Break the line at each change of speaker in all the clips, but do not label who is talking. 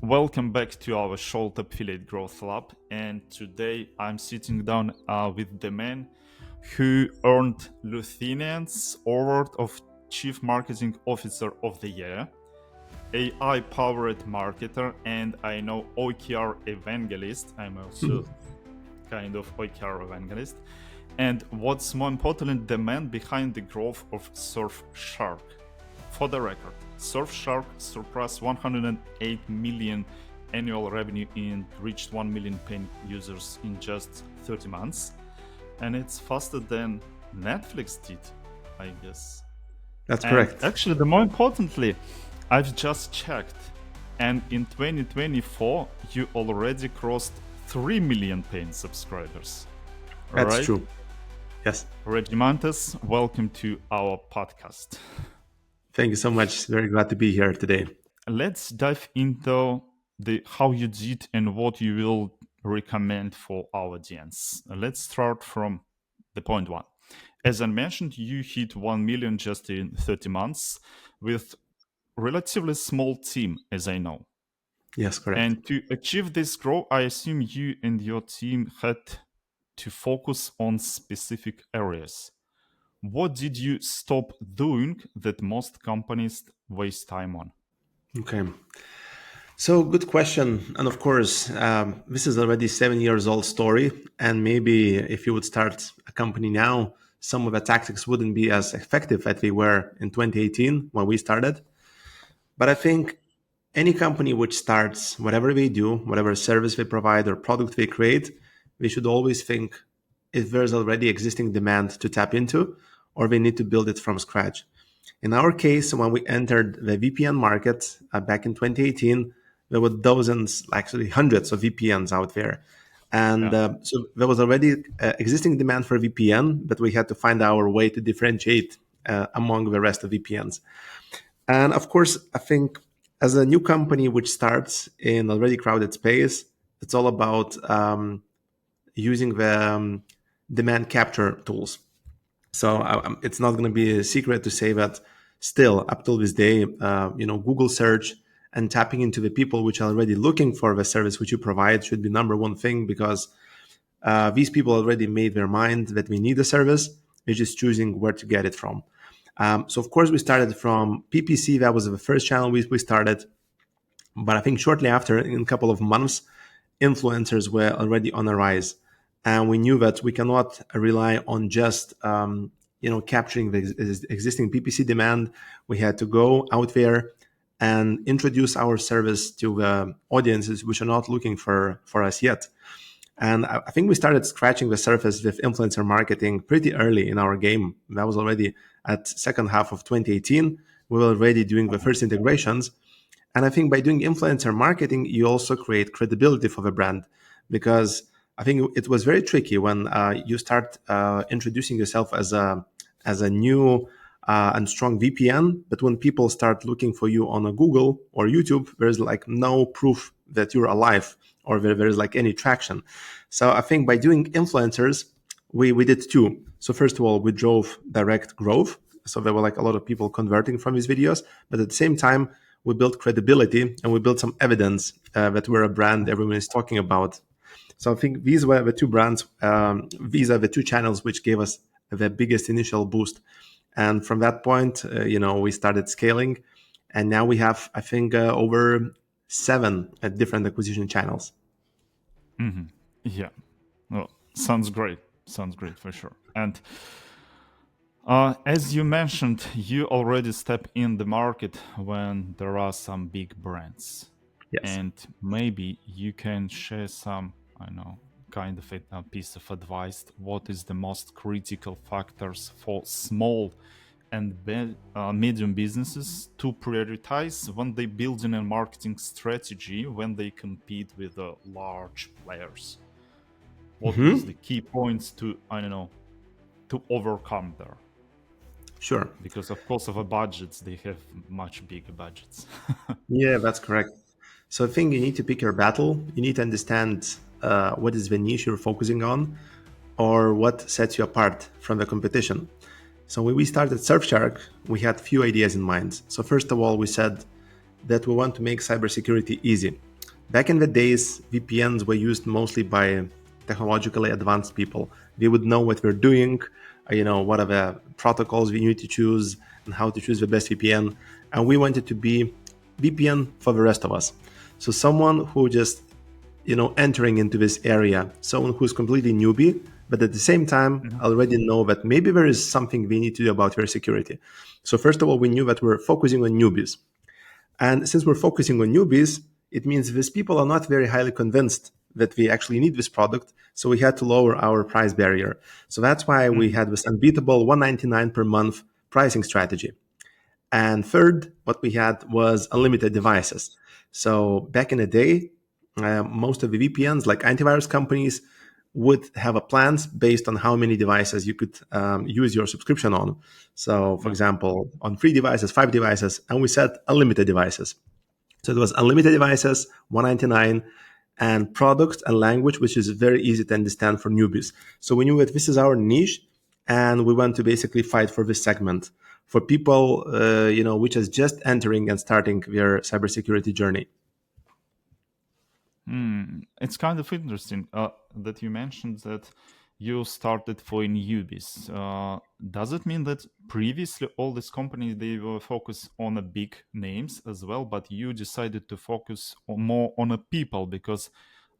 Welcome back to our show Tapfiliate Growth Lab, and today I'm sitting down with the man who earned Lithuanian's award of Chief Marketing Officer of the Year, AI-powered marketer, and I know OKR evangelist. I'm also kind of OKR evangelist. And what's more important, the man behind the growth of Surfshark. For the record, Surfshark surpassed 108 million annual revenue and reached 1 million paying users in just 30 months. And it's faster than Netflix did, I guess.
That's
And
correct.
actually, the more importantly, I've just checked, and in 2024, you already crossed 3 million paying subscribers. All
That's
right?
true. Yes.
Regimantas, welcome to our podcast.
Thank you so much. Very glad to be here today.
Let's dive into the how you did and what you will recommend for our audience. Let's start from the point one. As I mentioned, you hit 1 million just in 30 months with relatively small team, as I know.
Yes, correct.
And to achieve this growth, I assume you and your team had to focus on specific areas. What did you stop doing that most companies waste time on?
Okay. So good question. And of course, this is already 7 years old story. And maybe if you would start a company now, some of the tactics wouldn't be as effective as they were in 2018 when we started. But I think any company which starts whatever they do, whatever service they provide or product they create, they should always think if there's already existing demand to tap into or they need to build it from scratch. In our case, when we entered the VPN market back in 2018, there were dozens, actually hundreds of VPNs out there. And
Yeah.
so there was already existing demand for VPN, but we had to find our way to differentiate among the rest of VPNs. And of course, I think as a new company which starts in already crowded space, it's all about using the demand capture tools. So it's not going to be a secret to say that still up till this day, Google search and tapping into the people which are already looking for the service which you provide should be number one thing because these people already made their mind that we need a service. They're just choosing where to get it from. So of course we started from PPC. That was the first channel we started. But I think shortly after, in a couple of months, influencers were already on a rise, and we knew that we cannot rely on just capturing the existing PPC demand. We had to go out there and introduce our service to the audiences which are not looking for us yet. And I think we started scratching the surface with influencer marketing pretty early in our game. That was already at second half of 2018. We were already doing the first integrations. And I think by doing influencer marketing, you also create credibility for the brand because I think it was very tricky when you start introducing yourself as a new and strong VPN. But when people start looking for you on a Google or YouTube, there's like no proof that you're alive or there's like any traction. So I think by doing influencers, we did two. So first of all, we drove direct growth. So there were like a lot of people converting from these videos, but at the same time, we built credibility and we built some evidence that we're a brand everyone is talking about. So I think these were the two brands. These are the two channels which gave us the biggest initial boost. And from that point, we started scaling, and now we have, I think, over 7 different acquisition channels.
Yeah. Well, sounds great. Sounds great for sure. And as you mentioned, you already step in the market when there are some big brands.
Yes.
And maybe you can share some, I know, kind of a piece of advice. What is the most critical factors for small and medium businesses to prioritize when they building a marketing strategy when they compete with the large players? What is
Hmm.
the key points to, I don't know, to overcome there?
Sure.
Because of course of the budgets, they have much bigger budgets.
Yeah, that's correct. So I think you need to pick your battle. You need to understand what is the niche you're focusing on or what sets you apart from the competition. So when we started Surfshark, we had few ideas in mind. So first of all, we said that we want to make cybersecurity easy. Back in the days, VPNs were used mostly by technologically advanced people. They would know what we're doing, what are the protocols we need to choose and how to choose the best VPN. And we wanted to be VPN for the rest of us. So someone who just, entering into this area, someone who's completely newbie, but at the same time
Mhm.
already know that maybe there is something we need to do about their security. So first of all, we knew that we're focusing on newbies. And since we're focusing on newbies, it means these people are not very highly convinced that we actually need this product. So we had to lower our price barrier. So that's why we
Mhm.
had this unbeatable 199 per month pricing strategy. And third, what we had was unlimited devices. So back in the day, most of the VPNs, like antivirus companies, would have a plans based on how many devices you could use your subscription on. So, for
Yeah.
example, on 3 devices, 5 devices, and we said unlimited devices. So it was unlimited devices, 199, and product and language, which is very easy to understand for newbies. So we knew that this is our niche, and we want to basically fight for this segment for people, which is just entering and starting their cybersecurity journey.
It's kind of interesting that you mentioned that you started for newbies. Does it mean that previously all these companies they were focused on the big names as well, but you decided to focus more on the people? Because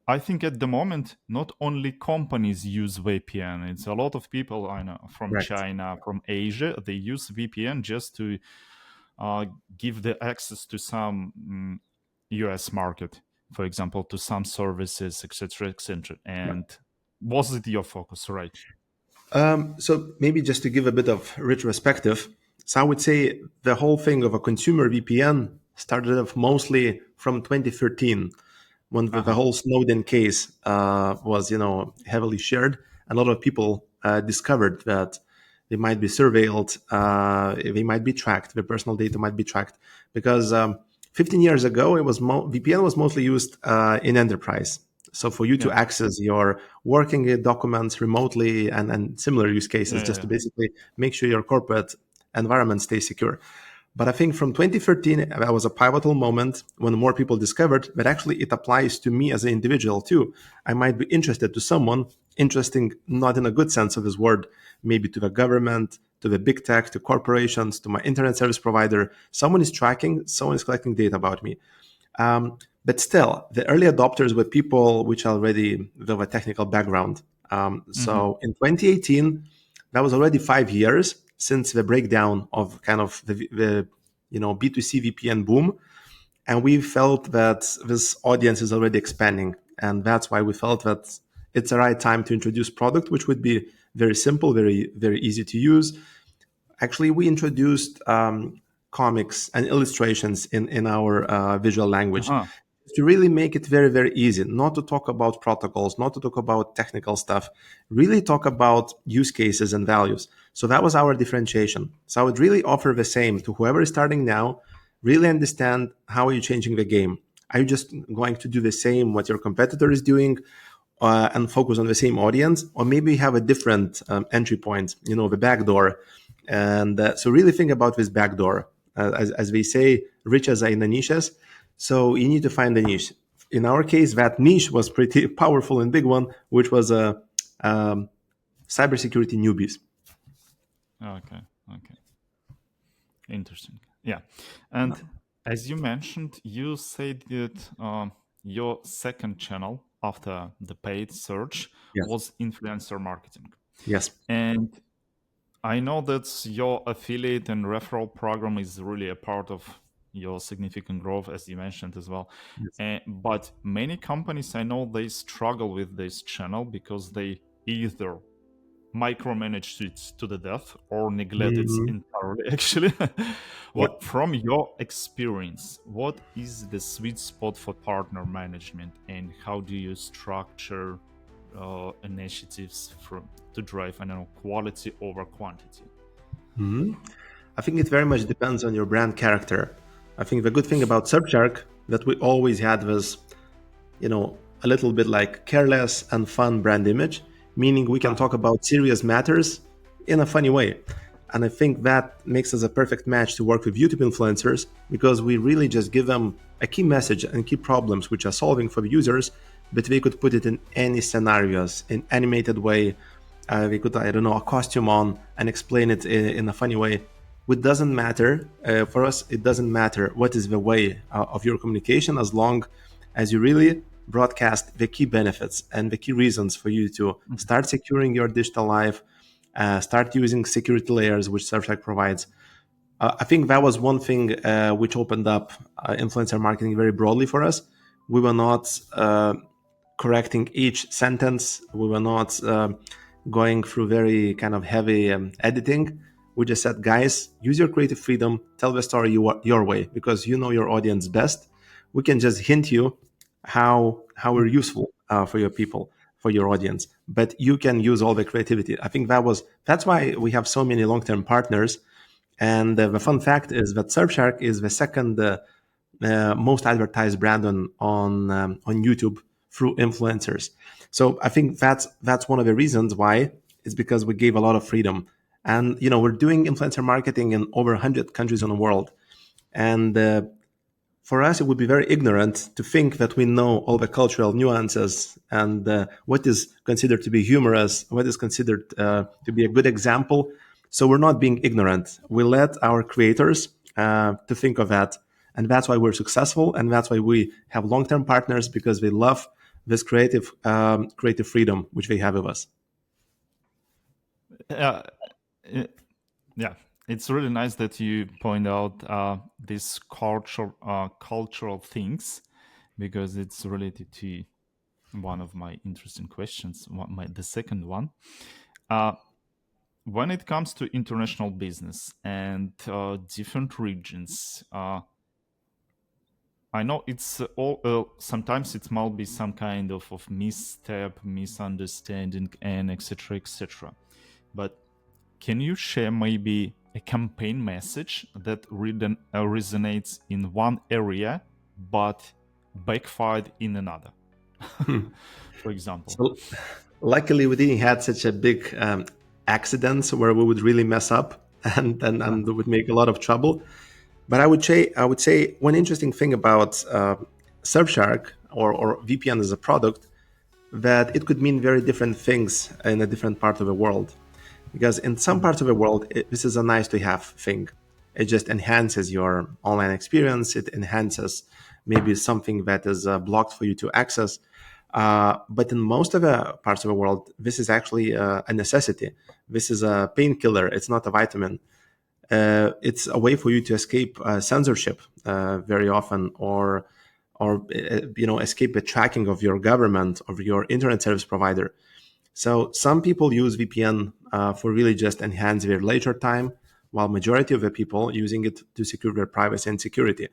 I think at the moment not only companies use VPN. It's a lot of people I know from
Correct.
China, from Asia. They use VPN just to uh, give the access to some US market, for example, to some services, etc., etc. And was it your focus, right?
So maybe just to give a bit of retrospective, so I would say the whole thing of a consumer VPN started off mostly from 2013 when the
Uh-huh.
whole Snowden case was, heavily shared. A lot of people discovered that they might be surveilled, they might be tracked, their personal data might be tracked because 15 years ago, VPN was mostly used in enterprise. So for you to
Yeah.
access your working documents remotely and similar use cases,
Yeah. Yeah.
just to
Yeah.
basically make sure your corporate environment stays secure. But I think from 2013, that was a pivotal moment when more people discovered that actually it applies to me as an individual too. I might be interested to someone, interesting not in a good sense of this word, maybe to the government, to the big tech, to corporations, to my internet service provider. Someone is tracking, someone is collecting data about me. But still, the early adopters were people which already have a technical background.
Mm-hmm.
So in 2018, that was already 5 years since the breakdown of kind of the B2C VPN boom, and we felt that this audience is already expanding, and that's why we felt that it's the right time to introduce product which would be very simple, very very easy to use. Actually, we introduced comics and illustrations in our visual language
Uh-huh.
to really make it very, very easy, not to talk about protocols, not to talk about technical stuff, really talk about use cases and values. So that was our differentiation. So I would really offer the same to whoever is starting now, really understand how are you changing the game. Are you just going to do the same what your competitor is doing and focus on the same audience? Or maybe you have a different entry point, the back door. And so really think about this back door. As we say, riches are in the niches. So you need to find a niche. In our case, that niche was pretty powerful and big one, which was um, cybersecurity newbies.
Okay. Okay. Interesting. Yeah. And as you mentioned, you said that your second channel after the paid search
Yes.
was influencer marketing.
Yes.
And I know that your affiliate and referral program is really a part of your significant growth, as you mentioned as well.
Yes.
But many companies I know they struggle with this channel because they either micromanage it to the death or neglect it
Mhm.
entirely. Actually, what
Yep.
from your experience, what is the sweet spot for partner management, and how do you structure initiatives to drive, I don't know, quality over quantity?
Mhm. I think it very much depends on your brand character. I think the good thing about Surfshark that we always had was, a little bit like careless and fun brand image, meaning we can
Uh-huh.
talk about serious matters in a funny way. And I think that makes us a perfect match to work with YouTube influencers because we really just give them a key message and key problems which are solving for the users, but they could put it in any scenarios in animated way. We could, I don't know, a costume on and explain it in a funny way. It doesn't matter. For us, it doesn't matter what is the way of your communication as long as you really broadcast the key benefits and the key reasons for you to
Mhm.
start securing your digital life, start using security layers, which Surfshark provides. I think that was one thing which opened up influencer marketing very broadly for us. We were not correcting each sentence. We were not going through very kind of heavy editing. We just said, guys, use your creative freedom, tell the story your way because you know your audience best. We can just hint you how we're useful for your people, for your audience, but you can use all the creativity. I think that's why we have so many long term partners. And the fun fact is that Surfshark is the second most advertised brand on YouTube through influencers. So I think that's one of the reasons why is because we gave a lot of freedom, and we're doing influencer marketing in over 100 countries in the world, and for us, it would be very ignorant to think that we know all the cultural nuances and what is considered to be humorous, what is considered to be a good example. So we're not being ignorant. We let our creators to think of that, and that's why we're successful, and that's why we have long-term partners because they love this creative freedom which they have with us.
Uh, uh, yeah, it's really nice that you point out these cultural things because it's related to one of my interesting questions. The second one, uh, when it comes to international business and different regions, I know it's all. Sometimes it might be some kind of misstep, misunderstanding, and etc. etc. But can you share maybe a campaign message that resonates in one area but backfired in another?
Hmm.
For example.
So luckily, we didn't had such a big accidents where we would really mess up and
Uh-huh.
would make a lot of trouble. But I would say one interesting thing about Surfshark or VPN as a product that it could mean very different things in a different part of the world. Because in some
Mhm.
parts of the world, this is a nice to have thing. It just enhances your online experience. It enhances maybe something that is blocked for you to access. But in most of the parts of the world, this is actually a necessity. This is a painkiller. It's not a vitamin. It's a way for you to escape censorship very often, or escape the tracking of your government of your internet service provider. So some people use VPN for really just enhance their leisure time, while majority of the people using it to secure their privacy and security.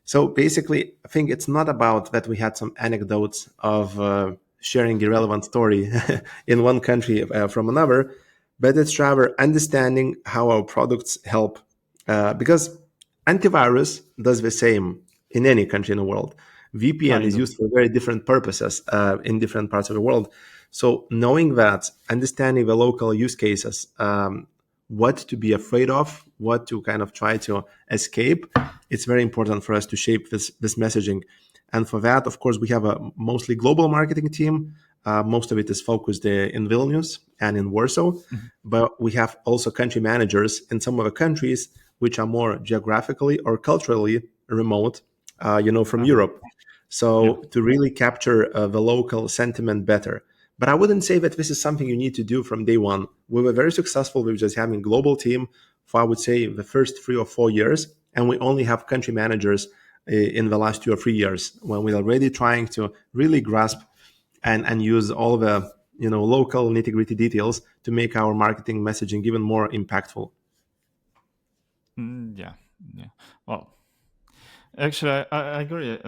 So basically, I think it's not about that we had some anecdotes of sharing irrelevant story in one country from another, but it's rather understanding how our products help. Because antivirus does the same in any country in the world. VPN is
Kind of.
used for very different purposes in different parts of the world. So knowing that, understanding the local use cases, what to be afraid of, what to kind of try to escape, it's very important for us to shape this messaging. And for that, of course, we have a mostly global marketing team. Most of it is focused in Vilnius and in Warsaw,
Mhm.
but we have also country managers in some of the countries which are more geographically or culturally remote, from
Uh-huh.
Europe.
Yeah.
So to really capture the local sentiment better. But I wouldn't say that this is something you need to do from day one. We were very successful with just having global team for I would say the first 3 or 4 years, and we only have country managers in the last 2 or 3 years when we're already trying to really grasp and use all the local nitty gritty details to make our marketing messaging even more impactful.
Yeah. Yeah. Well, actually, I agree.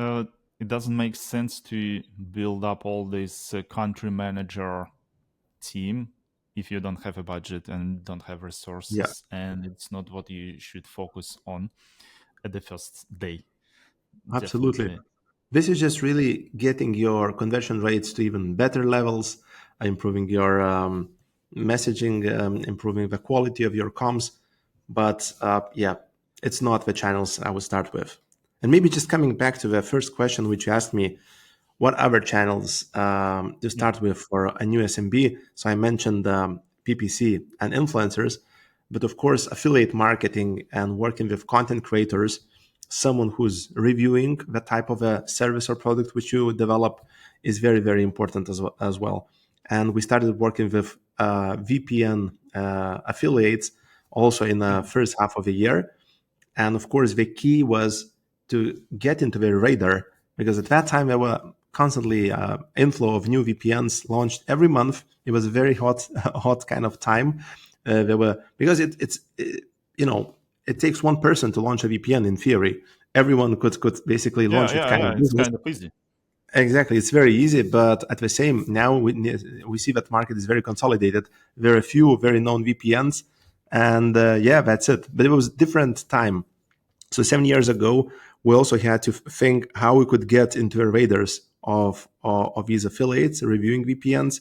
It doesn't make sense to build up all this country manager team if you don't have a budget and don't have
Yeah,
resources, and it's not what you should focus on at the first day.
absolutely.
Definitely.
This is just really getting your conversion rates to even better levels, improving your messaging, improving the quality of your comms. But yeah, it's not the channels I would start with. And maybe just coming back to the first question, which you asked me, what other channels to
Yeah.
start with for a new SMB? So I mentioned PPC and influencers, but of course, affiliate marketing and working with content creators, someone who's reviewing the type of a service or product which you develop is very, very important as well. And we started working with VPN affiliates also in the
Mhm.
first half of the year. And of course, the key was to get into their radar because at that time there were constantly inflow of new VPNs launched every month. It was a very hot, hot kind of time. There were because you know it takes one person to launch a VPN in theory. Everyone could basically
Yeah,
launch that
yeah,
kind
yeah.
of
It's
business.
kind of easy.
Exactly, it's very easy, but at the same now we see that market is very consolidated. There are a few very known VPNs, and yeah, that's it. But it was different time. So 7 years ago, we also had to think how we could get into the radars of these affiliates reviewing VPNs.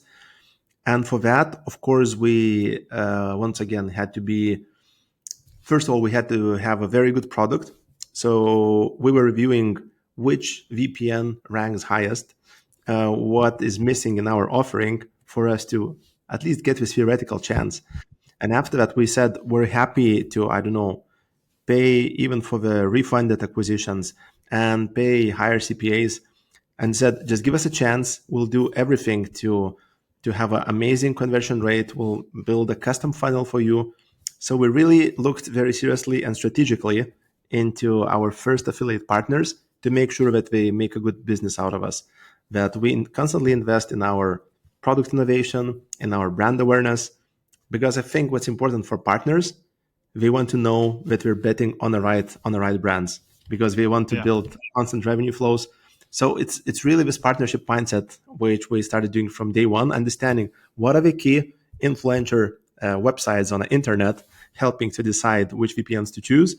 And for that, of course, we once again had to be first of all we had to have a very good product. So we were reviewing which VPN ranks highest, what is missing in our offering for us to at least get this theoretical chance. And after that, we said we're happy to I don't know pay even for the refunded acquisitions and pay higher CPAs and said, just give us a chance. We'll do everything to have an amazing conversion rate. We'll build a custom funnel for you. So we really looked very seriously and strategically into our first affiliate partners to make sure that they make a good business out of us, that we constantly invest in our product innovation, in our brand awareness, because I think what's important for partners, they want to know that we're betting on the right brands because they want to
Yeah.
build constant revenue flows. So it's really this partnership mindset which we started doing from day one, understanding what are the key influencer websites on the internet, helping to decide which VPNs to choose,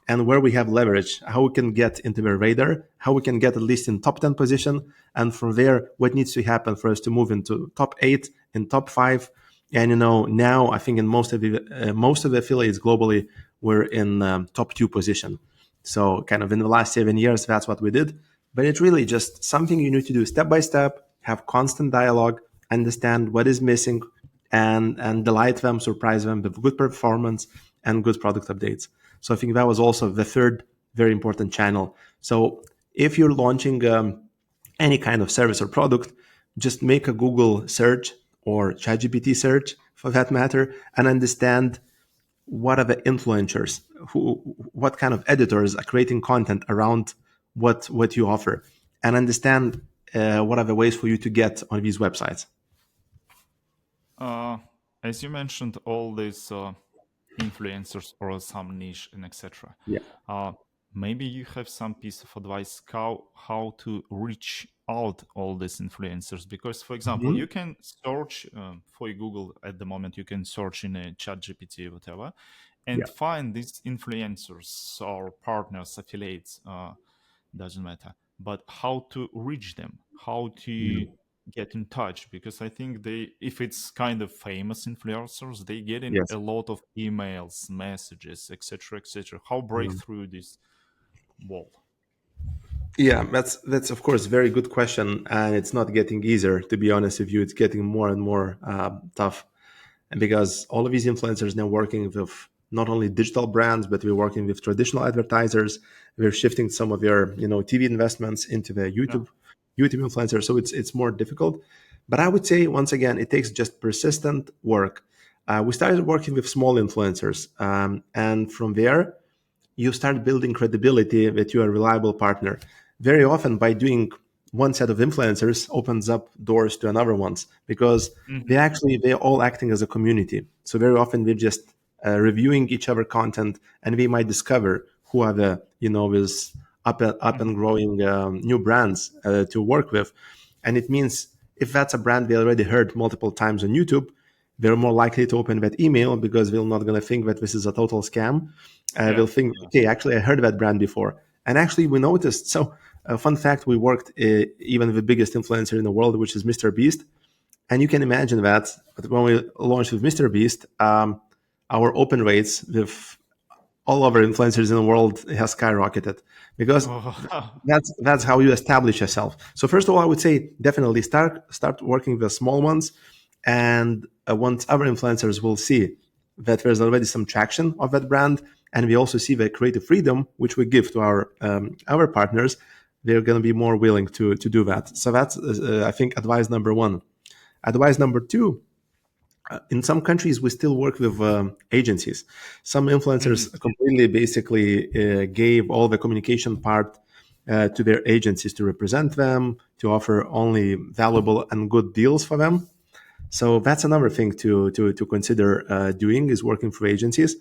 and where we have leverage, how we can get into the radar, how we can get at least in top 10 position, and from there, what needs to happen for us to move into top 8, in top 5. And now I think in most of the affiliates globally, we're in top 2 position. So kind of in the last 7 years, that's what we did. But it's really just something you need to do step by step, have constant dialogue, understand what is missing, and delight them, surprise them with good performance and good product updates. So I think that was also the third very important channel. So if you're launching any kind of service or product, just make a Google search or ChatGPT search for that matter and understand what are the influencers, what kind of editors are creating content around what you offer, and understand what are the ways for you to get on these websites.
Uh, as you mentioned, all these influencers or some niche and etc.
Yeah.
Uh, maybe you have some piece of advice how to reach out all these influencers, because for example
Mhm.
you can search for Google at the moment, you can search in a chat GPT whatever
Yeah.
and find these influencers or partners, affiliates, doesn't matter, but how to reach them, how to
Mhm.
get in touch, because I think they, if it's kind of famous influencers, they getting a
Yes.
lot of emails, messages, etc., etc. How break through this wall?
Yeah, that's of course a very good question, and it's not getting easier. To be honest with you, it's getting more and more tough, and because all of these influencers now working with not only digital brands, but we're working with traditional advertisers. We're shifting some of their TV investments into the
Yeah.
YouTube influencers, so it's more difficult. But I would say once again, it takes just persistent work. We started working with small influencers, and from there you start building credibility that you're a reliable partner. Very often, by doing one set of influencers opens up doors to another ones because
Hmm.
they're all acting as a community. So very often we're just reviewing each other content, and we might discover who are the this up and
Hmm.
growing new brands to work with, and it means if that's a brand we already heard multiple times on YouTube, they're more likely to open that email because they're not going to think that this is a total scam.
Yeah.
They'll think,
Yeah.
okay, actually, I heard that brand before. And actually, we noticed. So, fun fact, we worked even with the biggest influencer in the world, which is MrBeast. And you can imagine that when we launched with MrBeast, our open rates with all over influencers in the world has skyrocketed because
Oh,
that's how you establish yourself. So first of all, I would say definitely start working with small ones, and once other influencers will see that there's already some traction of that brand, and we also see the creative freedom which we give to our partners, they're going to be more willing to do that. So that's I think advice number one. Advice number two, in some countries we still work with agencies. Some influencers
mhm.
completely basically gave all the communication part to their agencies to represent them, to offer only valuable and good deals for them. So that's another thing to consider doing, is working for agencies.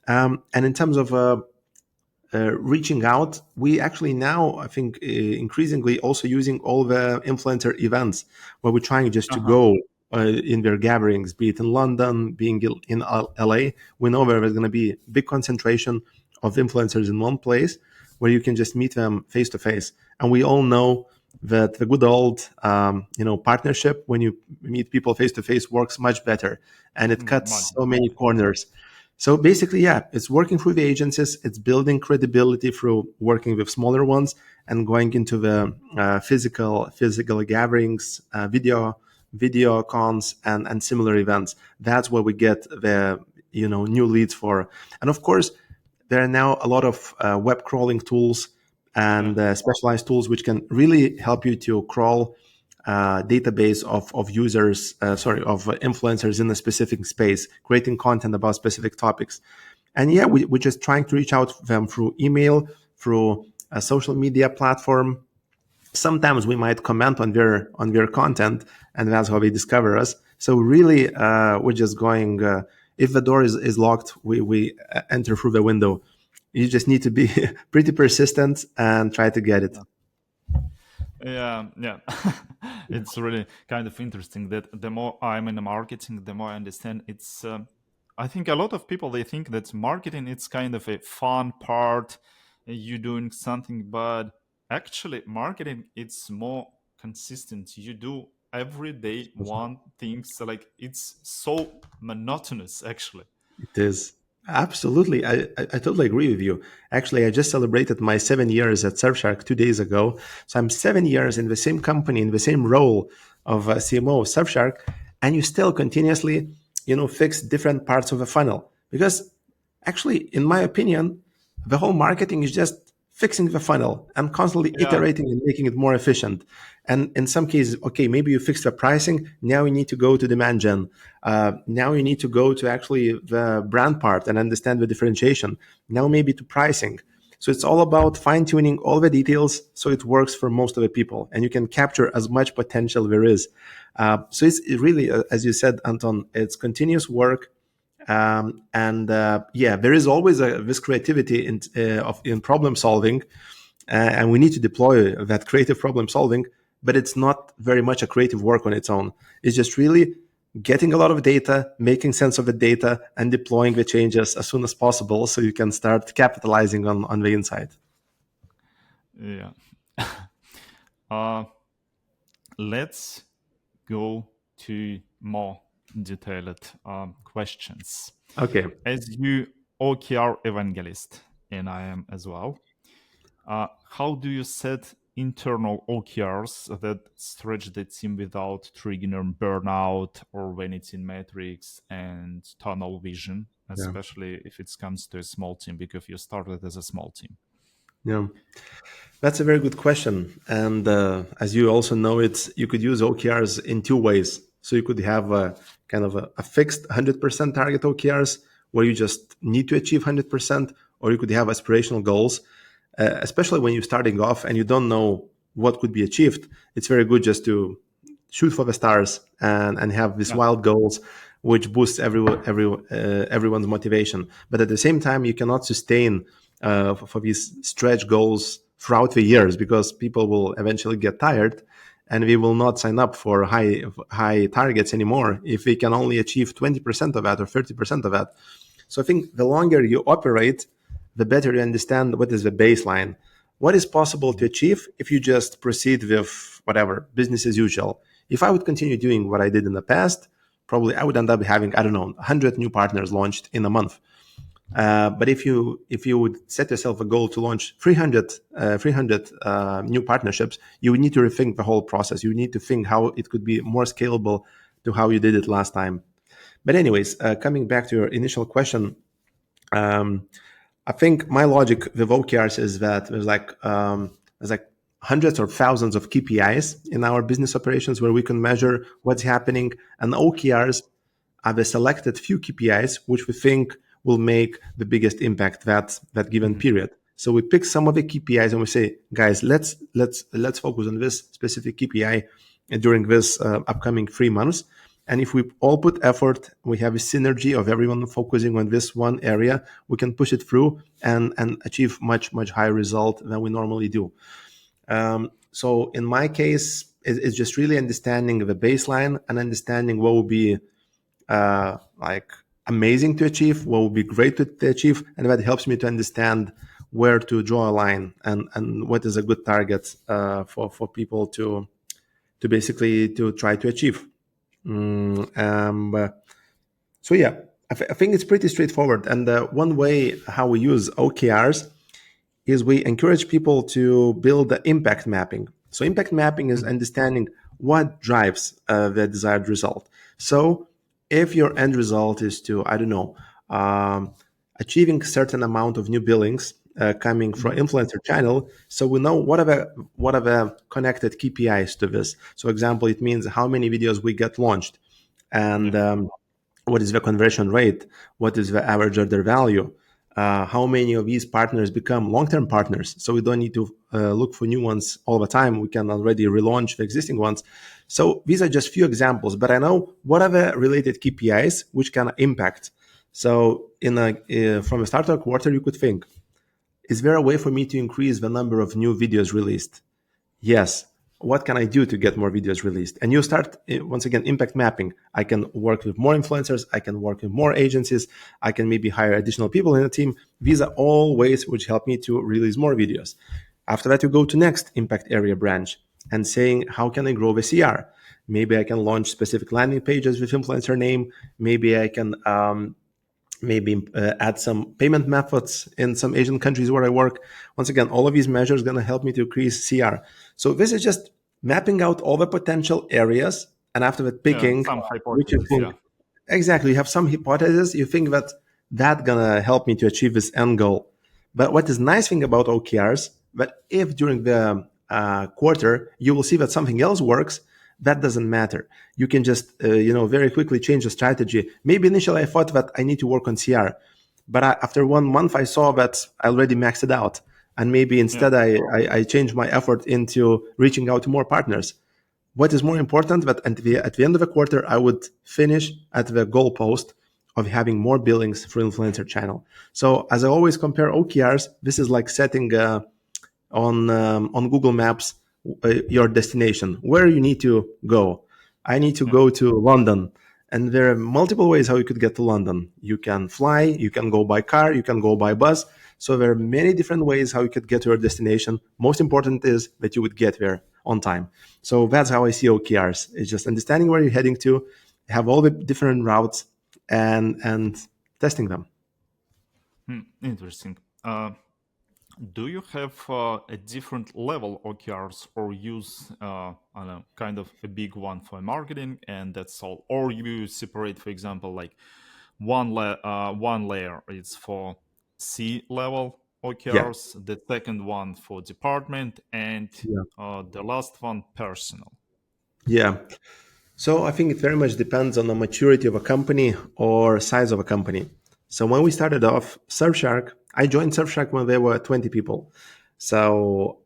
And in terms of reaching out, we actually now, I think, increasingly also using all the influencer events where we're trying just to
Uh-huh.
go in their gatherings, be it in London, being in LA. We know there's going to be big concentration of influencers in one place where you can just meet them face to face. And we all know that the good old, partnership when you meet people face to face works much better, and it
Much
cuts so
better.
many corners. So basically, yeah, it's working through the agencies. It's building credibility through working with smaller ones and going into the physical gatherings, video cons, and similar events. That's where we get the new leads for. And of course, there are now a lot of web crawling tools
Yeah.
and specialized tools which can really help you to crawl database of users, of influencers in a specific space, creating content about specific topics. And yeah, we're just trying to reach out to them through email, through a social media platform. Sometimes we might comment on their content, and that's how they discover us. So really, we're just going. If the door is locked, we enter through the window. You just need to be pretty persistent and try to get it.
Yeah, yeah. It's really kind of interesting that the more I'm in the marketing, the more I understand it's. I think a lot of people they think that marketing it's kind of a fun part, you doing something, but actually marketing it's more consistent. You do every day one thing, so like it's so monotonous actually.
It is. Absolutely. I totally agree with you. Actually, I just celebrated my 7 years at Surfshark 2 days ago. So I'm 7 years in the same company, in the same role of CMO of Surfshark, and you still continuously, fix different parts of the funnel. Because actually, in my opinion, the whole marketing is just fixing the funnel and constantly
Yeah,
iterating and making it more efficient. And in some cases, okay, maybe you fix the pricing. Now you need to go to demand gen. Now you need to go to actually the brand part and understand the differentiation. Now maybe to pricing. So it's all about fine tuning all the details so it works for most of the people and you can capture as much potential there is. So it's really, as you said, Anton, it's continuous work. And yeah, there is always this creativity in problem solving, and we need to deploy that creative problem solving. But it's not very much a creative work on its own. It's just really getting a lot of data, making sense of the data, and deploying the changes as soon as possible, so you can start capitalizing on the insight.
yeah. uh, let's go to more detailed questions.
Okay.
As you OKR evangelist, and I am as well, how do you set internal OKRs that stretch the team without triggering burnout or vanity metrics and tunnel vision,
Yeah.
especially if it comes to a small team, because you started as a small team?
Yeah. That's a very good question. And as you also know, you could use OKRs in two ways. So you could have a kind of a fixed 100% target OKRs where you just need to achieve 100%, or you could have aspirational goals, especially when you're starting off and you don't know what could be achieved. It's very good just to shoot for the stars and have these
Yeah,
wild goals which boosts everyone's motivation. But at the same time, you cannot sustain for these stretch goals throughout the years because people will eventually get tired and we will not sign up for high targets anymore if we can only achieve 20% of that or 30% of that. So I think the longer you operate, the better you understand what is the baseline. What is possible to achieve if you just proceed with whatever, business as usual? If I would continue doing what I did in the past, probably I would end up having, I don't know, 100 new partners launched in a month. But if you would set yourself a goal to launch 300 new partnerships, you would need to rethink the whole process. You need to think how it could be more scalable to how you did it last time. But anyways, coming back to your initial question, um, I think my logic with OKRs is that there's like hundreds or thousands of KPIs in our business operations where we can measure what's happening, and OKRs are the selected few KPIs which we think will make the biggest impact that given
Mhm.
period. So we pick some of the KPIs and we say, guys, let's focus on this specific KPI during this upcoming 3 months. And if we all put effort, we have a synergy of everyone focusing on this one area, we can push it through and achieve much higher result than we normally do. So in my case, it's just really understanding the baseline and understanding what will be like amazing to achieve, what would be great to achieve, and that helps me to understand where to draw a line and what is a good target for people to basically to try to achieve. So yeah, I think it's pretty straightforward. And one way how we use OKRs is we encourage people to build the impact mapping. So impact mapping is
Mhm.
understanding what drives the desired result. So if your end result is to, I don't know, um, achieving certain amount of new billings coming from
Mhm.
influencer channel, so we know what are the connected KPIs to this. So example, it means how many videos we get launched, and
Yeah.
what is the conversion rate, what is the average order value, how many of these partners become long-term partners. So we don't need to look for new ones all the time. We can already relaunch the existing ones. So these are just few examples, but I know what are the related KPIs which can impact. So from a starter quarter, you could think, is there a way for me to increase the number of new videos released? Yes. What can I do to get more videos released? And you start once again impact mapping. I can work with more influencers. I can work with more agencies. I can maybe hire additional people in the team. These are all ways which help me to release more videos. After that, you go to next impact area branch and saying, how can I grow the CR? Maybe I can launch specific landing pages with influencer name. Maybe I can maybe add some payment methods in some Asian countries where I work. Once again, all of these measures are going to help me to increase CR. So this is just mapping out all the potential areas, and after that,
Yeah.
picking
Some
which you
hypotheses.
think
Yeah.
exactly. You have some hypothesis. You think that gonna help me to achieve this end goal. But what is nice thing about OKRs, that if during the quarter you will see that something else works, that doesn't matter. You can just very quickly change the strategy. Maybe initially I thought that I need to work on CR, but after 1 month I saw that I already maxed it out, and maybe
Yeah.
instead I changed my effort into reaching out to more partners. What is more important that at the end of the quarter I would finish at the goalpost of having more billings through influencer channel. So as I always compare OKRs, this is like setting on Google Maps your destination, where you need to go. I need to
Yeah.
go to London, and there are multiple ways how you could get to London. You can fly, you can go by car, you can go by bus. So there are many different ways how you could get to your destination. Most important is that you would get there on time. So that's how I see OKRs. It's just understanding where you're heading to, have all the different routes, and testing them.
Hmm. Interesting. Do you have a different level OKRs, or use I don't know, kind of a big one for marketing and that's all, or you separate, for example, like one layer is for C level
Yeah.
OKRs, the second one for department, and
Yeah.
the last one personal.
Yeah. So I think it very much depends on the maturity of a company or size of a company. So when we started off Surfshark, I joined Surfshark when there were 20 people. So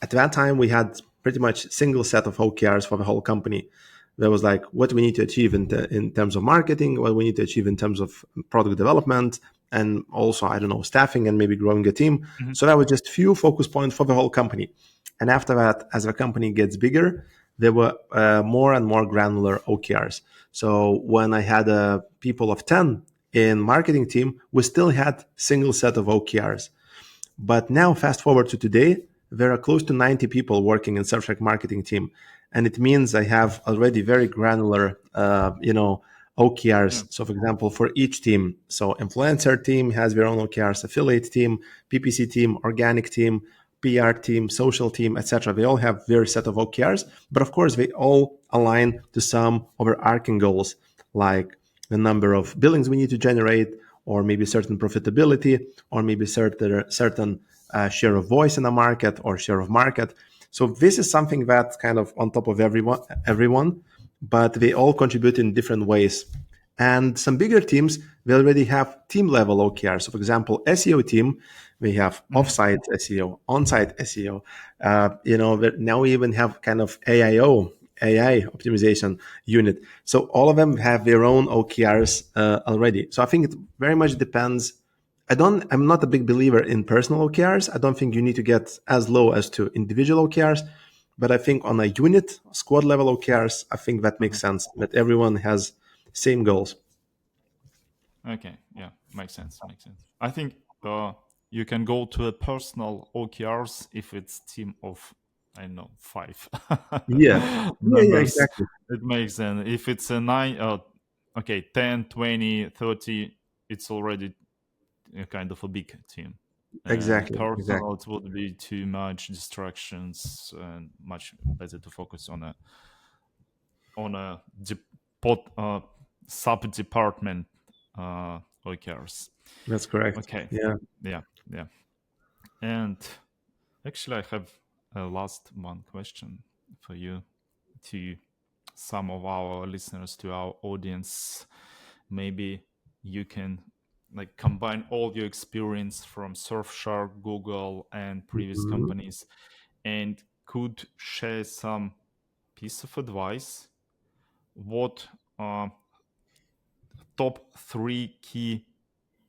at that time we had pretty much single set of OKRs for the whole company. There was like what we need to achieve in terms of marketing, what we need to achieve in terms of product development, and also I don't know staffing and maybe growing a team.
Mhm.
So that was just few focus points for the whole company. And after that, as the company gets bigger, there were more and more granular OKRs. So when I had a people of 10 in marketing team, we still had single set of OKRs. But now, fast forward to today, there are close to 90 people working in Surfshark marketing team, and it means I have already very granular,
Yeah.
OKRs. So, for example, for each team, so influencer team has their own OKRs, affiliate team, PPC team, organic team, PR team, social team, etc. They all have their set of OKRs, but of course, they all align to some overarching goals, like the number of billings we need to generate, or maybe certain profitability, or maybe certain share of voice in a market or share of market. So this is something that's kind of on top of everyone, but they all contribute in different ways. And some bigger teams, they already have team level OKR. So, for example, SEO team, we have
Mhm.
offsite SEO, on-site SEO. Now we even have kind of AIO, AI optimization unit. So all of them have their own OKRs already. So I think it very much depends. I'm not a big believer in personal OKRs. I don't think you need to get as low as to individual OKRs, but I think on a unit squad level OKRs, I think that makes
Mhm.
sense that everyone has same goals.
Okay, yeah, makes sense. Makes sense. I think you can go to a personal OKRs if it's team of, I don't know, 5
Yeah. Yeah,
members.
exactly.
It makes sense. If it's a 9, okay, 10, 20, 30, it's already a kind of a big team. And
Exactly.
personal,
Exactly.
it would be too much distractions and much better to focus on a sub department OKRs.
That's correct.
Okay.
Yeah.
Yeah. Yeah. And actually, I have a last one question for you, to some of our listeners, to our audience. Maybe you can like combine all your experience from Surfshark, Google, and previous
Mhm.
companies, and could share some piece of advice. What top three key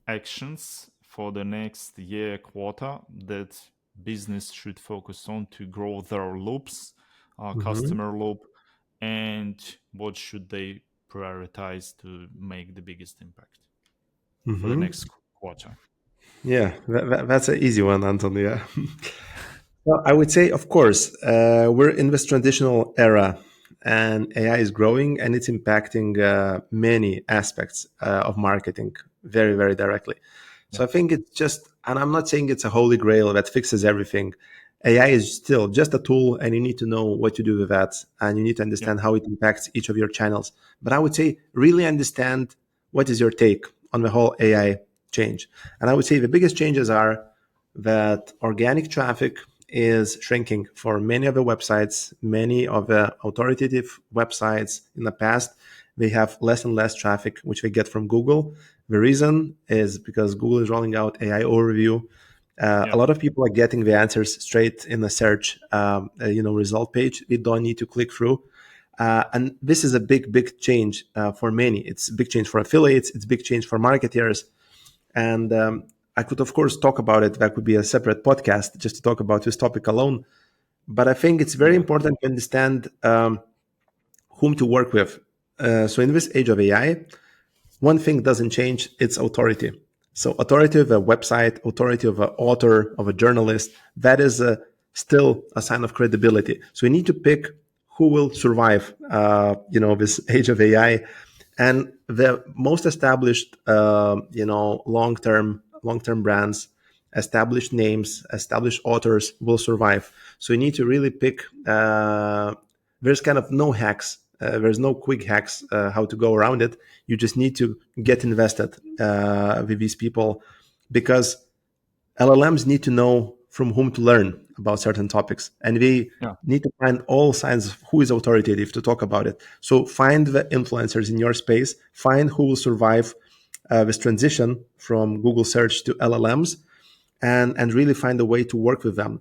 actions for the next year quarter that business should focus on to grow their loops,
Mhm.
customer loop, and what should they prioritize to make the biggest impact for the
Mhm.
next quarter?
Yeah, that's an easy one, Antonia. Well, I would say, of course, we're in this transitional era, and AI is growing, and it's impacting many aspects of marketing very, very directly.
Yeah.
So I think it's just, and I'm not saying it's a holy grail that fixes everything. AI is still just a tool, and you need to know what to do with that, and you need to
Yeah.
understand how it impacts each of your channels. But I would say, really understand what is your take on the whole AI change. And I would say the biggest changes are that organic traffic is shrinking for many of the websites, many of the authoritative websites in the past. They have less and less traffic, which they get from Google. The reason is because Google is rolling out AI overview. A
Yeah.
lot of people are getting the answers straight in the search, result page. They don't need to click through. And this is a big, big change for many. It's a big change for affiliates. It's a big change for marketers. And I could, of course, talk about it. That could be a separate podcast just to talk about this topic alone. But I think it's very
Yeah.
important to understand whom to work with. So in this age of AI, one thing doesn't change, it's authority. So authority of a website, authority of an author, of a journalist, that is still a sign of credibility. So we need to pick who will survive this age of AI. And the most established long term brands, established names, established authors will survive. So you need to really pick there's kind of no hacks. There's no quick hacks how to go around it. You just need to get invested with these people, because LLMs need to know from whom to learn about certain topics, and they
Yeah.
need to find all signs of who is authoritative to talk about it. So find the influencers in your space, find who will survive this transition from Google search to LLMs, and really find a way to work with them.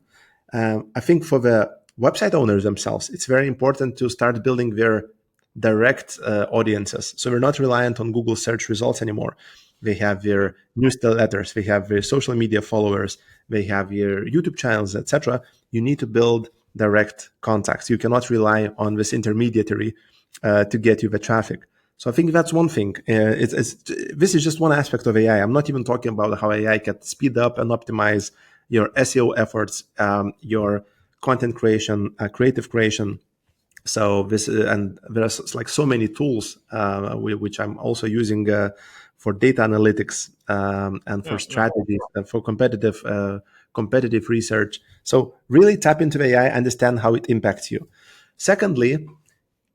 I think for the website owners themselves, it's very important to start building their direct audiences. So we're not reliant on Google search results anymore. They have
Yeah.
their newsletters, they have their social media followers, they have their YouTube channels, etc. You need to build direct contacts. You cannot rely on this intermediary to get you the traffic. So I think that's one thing. This is just one aspect of AI. I'm not even talking about how AI can speed up and optimize your SEO efforts, your content creation, creative creation. So this and there's like so many tools which I'm also using for data analytics and for
Yeah, yeah,
strategies and for competitive research. So really tap into AI, understand how it impacts you. Secondly,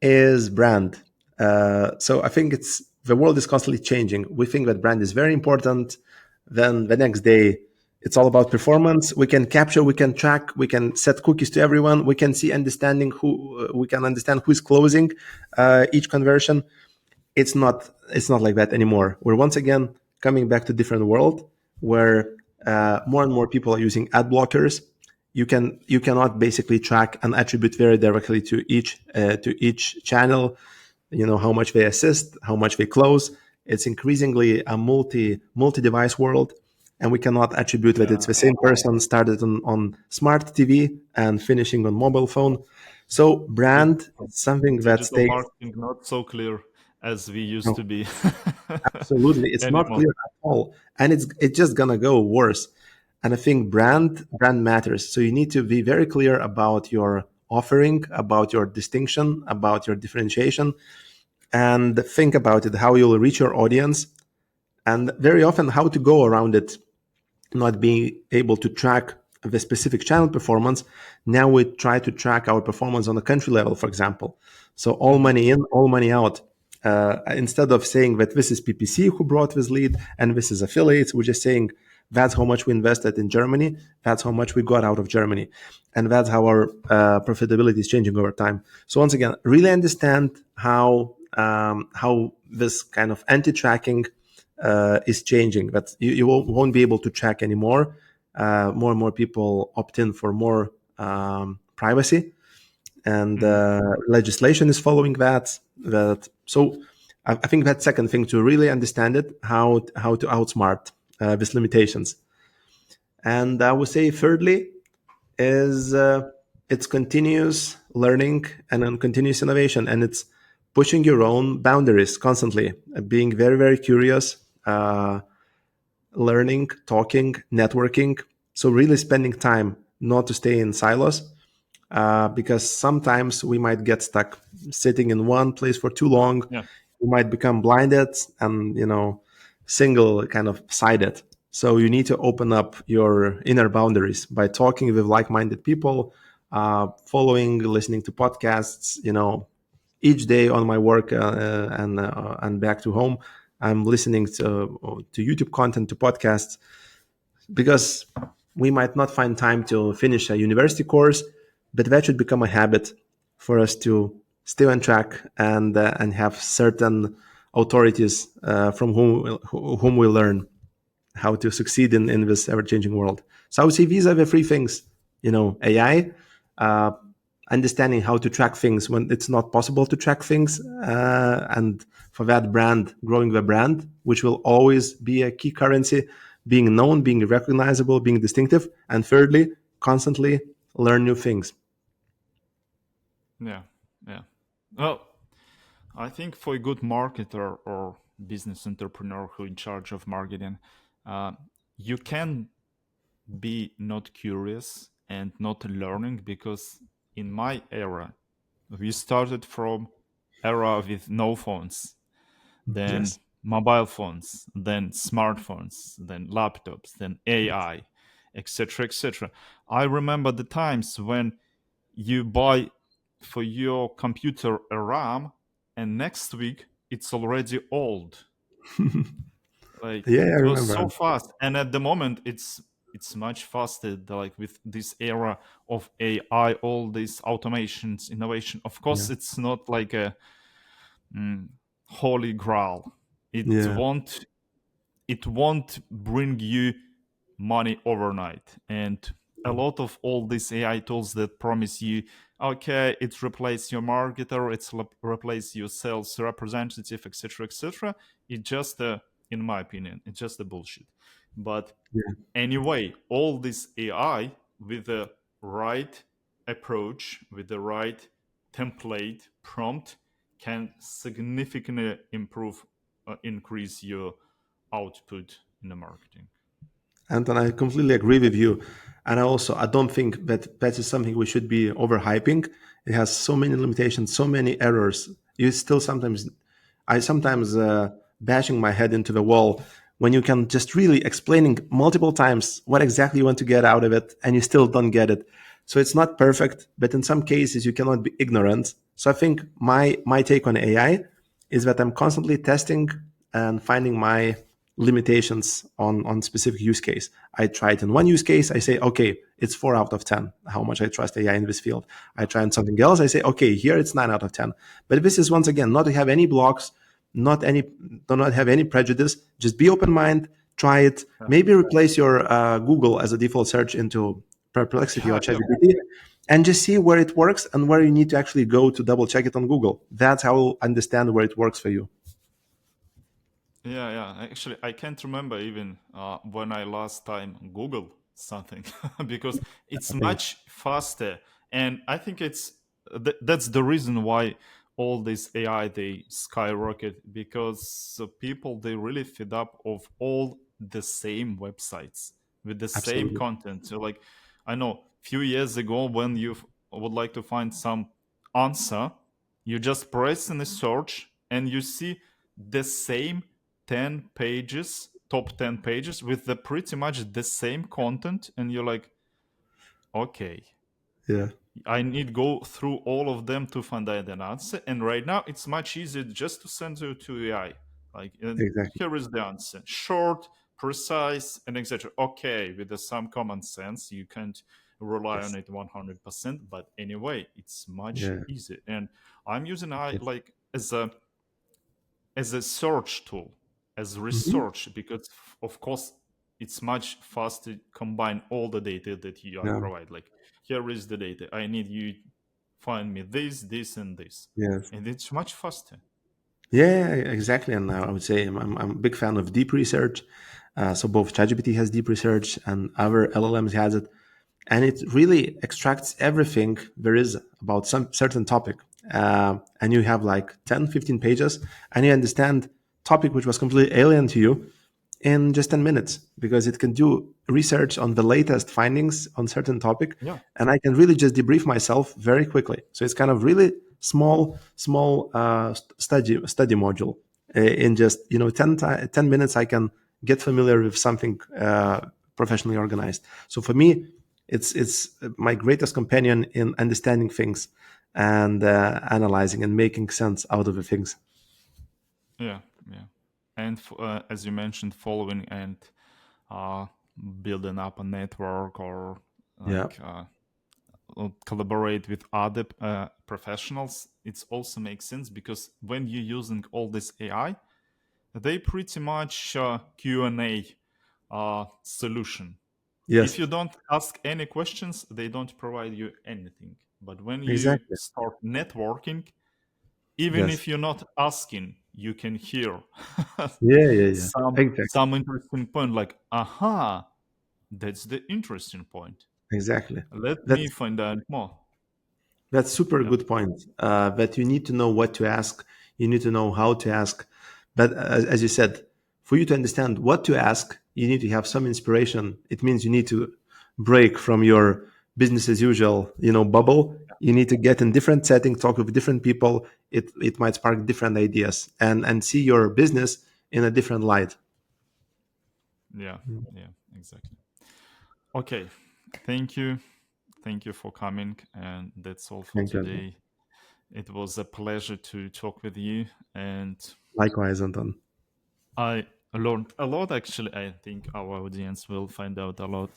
is brand. So I think it's the world is constantly changing. We think that brand is very important. Then the next day, it's all about performance. We can capture, we can track, we can set cookies to everyone. We can see understanding who we can understand who's closing each conversion. It's not like that anymore. We're once again coming back to different world where more and more people are using ad blockers. You cannot basically track an attribute very directly to each channel. You know how much they assist, how much they close. It's increasingly a multi device world, and we cannot attribute that it's
yeah.
the same person started on smart TV and finishing on mobile phone. So
Di-
brand is something that
Digital
stays.
marketing not so clear as we used to be
Absolutely, it's not
anymore.
clear at all, and it's just gonna go worse. And I think brand matters. So you need to be very clear about your offering, about your distinction, about your differentiation, and think about it, how you'll reach your audience, and very often how to go around it, not being able to track the specific channel performance. Now we try to track our performance on a country level, for example. So all
Mhm.
money in, all money out. Instead of saying that this is PPC who brought this lead and this is affiliates, we're just saying that's how much we invested in Germany, that's how much we got out of Germany, and that's how our profitability is changing over time. So once again, really understand how this kind of anti-tracking is changing. That you won't be able to track anymore. More and more people opt in for more privacy, and
Mhm.
legislation is following that. I think that second thing, to really understand it, how to outsmart these limitations. And I would say thirdly is it's continuous learning and then continuous innovation, and it's pushing your own boundaries constantly, being very very curious. Learning, talking, networking. So really spending time not to stay in silos, because sometimes we might get stuck sitting in one place for too long.
Yeah.
We might become blinded and single kind of sided. So you need to open up your inner boundaries by talking with like-minded people, following, listening to podcasts. Each day on my work and back to home, I'm listening to YouTube content, to podcasts, because we might not find time to finish a university course, but that should become a habit for us to stay on track and have certain authorities from whom we learn how to succeed in this ever changing world. So I would say these are the three things: AI, uh, understanding how to track things when it's not possible to track things, and for that, brand, growing the brand, which will always be a key currency, being known, being recognizable, being distinctive, and thirdly, constantly learn new things.
Yeah. Yeah. Well, I think for a good marketer or business entrepreneur who in charge of marketing, uh, you can be not curious and not learning, because in my era we started from era with no phones, then
Yes.
mobile phones, then smartphones, then laptops, then AI, etc., etc. I remember the times when you buy for your computer a RAM, and next week it's already old. Like
Yeah, I
it was
remember.
so fast, and at the moment it's much faster. Like with this era of AI, all these automations, innovation. Of
Yeah.
course, it's not like a holy grail. It
Yeah.
won't it won't bring you money overnight. And a lot of all these AI tools that promise you, okay, it replace your marketer, it's replace your sales representative, etc., etc. It just, in my opinion, it's just a bullshit. But
Yeah.
anyway, all this AI with the right approach, with the right template prompt, can significantly improve, increase your output in the marketing.
Anton, I completely agree with you. And I don't think that that is something we should be overhyping. It has so many limitations, so many errors. You still sometimes, I sometimes bashing my head into the wall when you can just really explaining multiple times what exactly you want to get out of it, and you still don't get it. So it's not perfect, but in some cases you cannot be ignorant. So I think my take on AI is that I'm constantly testing and finding my limitations on specific use case. I try it in one use case, I say, okay, it's 4 out of 10, how much I trust AI in this field. I try on something else, I say, okay, here it's 9 out of 10. But this is once again not to have any blocks, not any do not have any prejudice. Just be open mind, try it.
Yeah,
Maybe replace your Google as a default search into Perplexity or
yeah, yeah.
ChatGPT, and just see where it works and where you need to actually go to double check it on Google. That's how you'll understand where it works for you.
Yeah, yeah. Actually, I can't remember even when I last time Googled something because it's
I think,
much faster, and I think that's the reason why all this AI they skyrocket because people they really fed up of all the same websites with the same
absolutely.
content. So like, I know few years ago when you would like to find some answer, you just press in a search and you see the same 10 pages, top 10 pages with the pretty much the same content, and you're like, okay,
Yeah,
I need go through all of them to find out an answer. And right now it's much easier just to send it to AI. Like,
exactly.
here is the answer, short, precise, and etc. Okay, with some common sense, you can't rely on
Yes.
it 100%, but anyway, it's much
Yeah.
easier. And I'm using AI
Yes.
like as a search tool, as
Mhm.
research, because of course it's much faster to combine all the data that you are
Yeah.
provide. Like, here is the data. I need you find me this, this, and this,
Yes.
and it's much faster.
Yeah, exactly. And I would say I'm a big fan of deep research. So both ChatGPT has deep research and other LLMs has it, and it really extracts everything there is about some certain topic. And you have like 10, 15 pages, and you understand topic which was completely alien to you in just 10 minutes because it can do research on the latest findings on certain topic,
Yeah,
and I can really just debrief myself very quickly. So it's kind of really small study module. In just 10 minutes I can get familiar with something professionally organized. So for me, it's my greatest companion in understanding things and analyzing and making sense out of the things.
yeah, yeah. And as you mentioned, following and uh, building up a network or
Yeah.
like collaborate with other professionals, it also makes sense because when you're using all this AI, they pretty much Q&A solution. If
Yes.
you don't ask any questions, they don't provide you anything. But when you
Exactly.
start networking, even
Yes.
if you're not asking, you can hear
Yeah. Yeah. Yeah. Exactly.
some interesting point. Like, aha, that's the interesting point.
Exactly.
Let me
That's
find out more.
that's super
Yeah,
good point. That you need to know what to ask. You need to know how to ask. But as you said, for you to understand what to ask, you need to have some inspiration. It means you need to break from your business as usual, bubble. You need to get in different setting, talk with different people. It might spark different ideas and see your business in a different light.
yeah, yeah, exactly. Okay, thank you. Thank you for coming. And that's all for
Thank you.
today. It was a pleasure to talk with you. And
Likewise, Anton.
I learned a lot. Actually, I think our audience will find out a lot,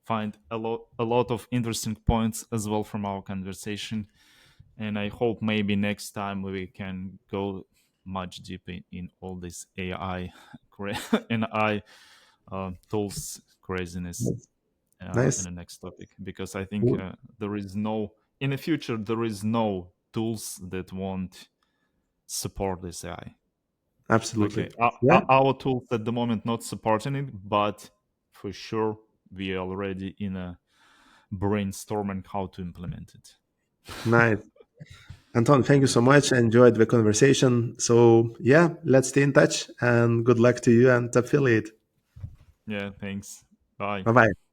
find a lot of interesting points as well from our conversation. And I hope maybe next time we can go much deeper in all this AI and AI tools craziness in
Nice.
the next topic because I think there is no in the future there is no tools that won't support this AI.
Absolutely.
Okay,
Yeah.
our tools at the moment not supporting it, but for sure we are already in a brainstorming how to implement it.
Nice. Anton, thank you so
Okay.
much. I enjoyed the conversation. So, yeah, let's stay in touch and good luck to you and Tapfiliate.
Yeah. Thanks. Bye.
Bye bye.